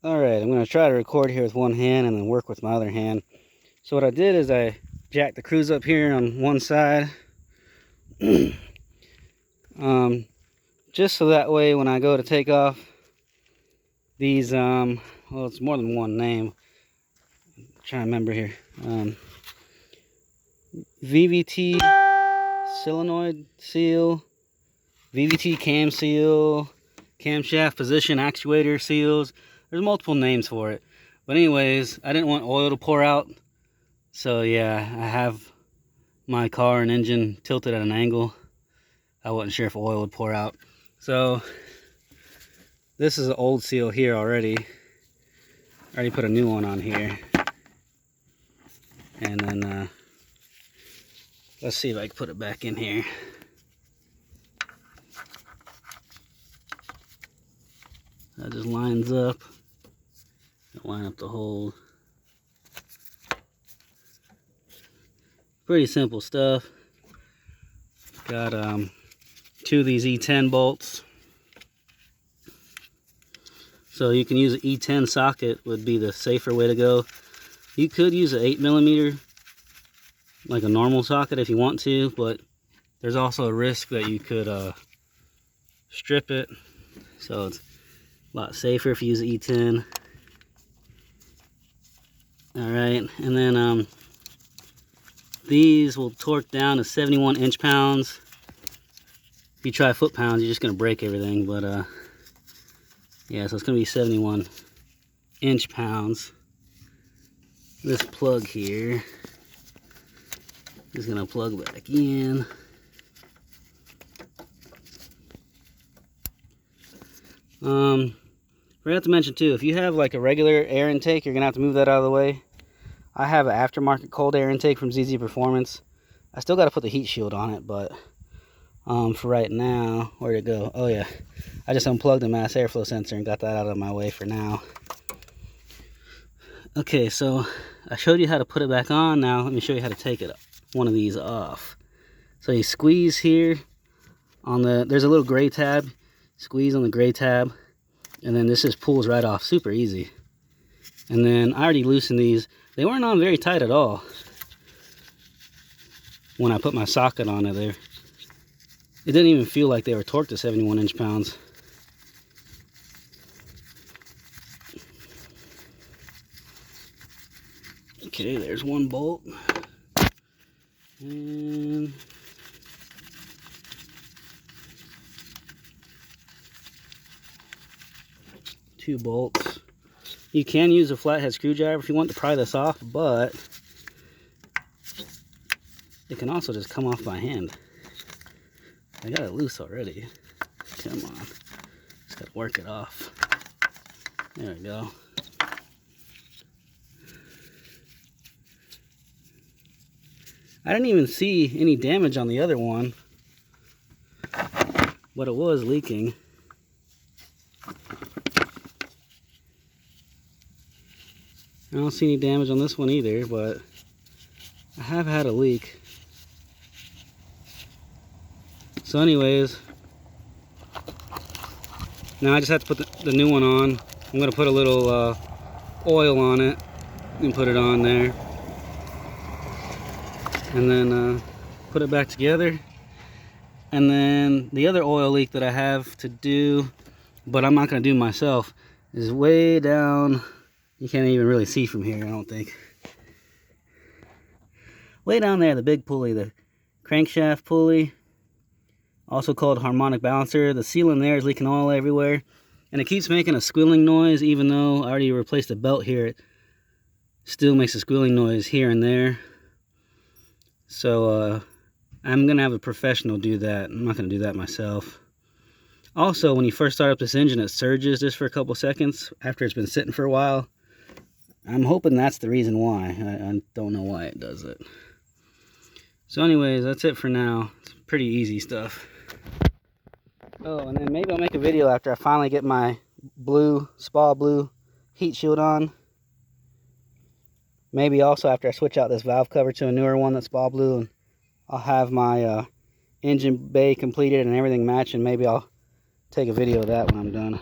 Alright, I'm going to try to record here with one hand and then work with my other hand. So what I did is I jacked the Cruze up here on one side. Just so that way when I go to take off these, well, it's more than one name. I'm trying to remember here. VVT solenoid seal, VVT cam seal, camshaft position actuator seals. There's multiple names for it. But anyways, I didn't want oil to pour out. So yeah, I have my car and engine tilted at an angle. I wasn't sure if oil would pour out. So this is an old seal here already. I already put a new one on here. And then let's see if I can put it back in here. That just lines up. Line up the hole. Pretty simple stuff. Got two of these E10 bolts. So you can use an E10 socket would be the safer way to go. You could use an 8mm, like a normal socket if you want to, but there's also a risk that you could strip it. So it's a lot safer if you use an E10. Alright, and then these will torque down to 71 inch-pounds. If you try foot-pounds, you're just going to break everything, but yeah, so it's going to be 71 inch-pounds. This plug here is going to plug back in. Forgot to mention too, if you have like a regular air intake, you're gonna have to move that out of the way. I have an aftermarket cold air intake from ZZ Performance. I still got to put the heat shield on it, but for right now, where'd it go? Oh yeah, I just unplugged the mass airflow sensor and got that out of my way for now. Okay, so I showed you how to put it back on. Now let me show you how to take one of these off. So you squeeze here on there's a little gray tab. Squeeze on the gray tab. And then this just pulls right off, super easy. And then I already loosened these. They weren't on very tight at all when I put my socket on it there. It didn't even feel like they were torqued to 71 inch-pounds. Okay, there's one bolt. And two bolts. You can use a flathead screwdriver if you want to pry this off, but it can also just come off by hand. I got it loose already. Come on. Just gotta work it off. There we go. I didn't even see any damage on the other one, but it was leaking. I don't see any damage on this one either, but I have had a leak. So anyways, now I just have to put the new one on. I'm going to put a little oil on it and put it on there. And then put it back together. And then the other oil leak that I have to do, but I'm not going to do myself, is way down. You can't even really see from here, I don't think. Way down there, the big pulley, the crankshaft pulley, also called harmonic balancer. The seal in there is leaking oil everywhere, and it keeps making a squealing noise. Even though I already replaced the belt here, it still makes a squealing noise here and there. So I'm gonna have a professional do that. I'm not gonna do that myself. Also, when you first start up this engine, it surges just for a couple seconds after it's been sitting for a while. I'm hoping that's the reason why. I don't know why it does it. So anyways, that's it for now. It's pretty easy stuff. Oh, and then maybe I'll make a video after I finally get my spa blue heat shield on. Maybe also after I switch out this valve cover to a newer one that's spa blue, and I'll have my engine bay completed and everything matching. Maybe I'll take a video of that when I'm done.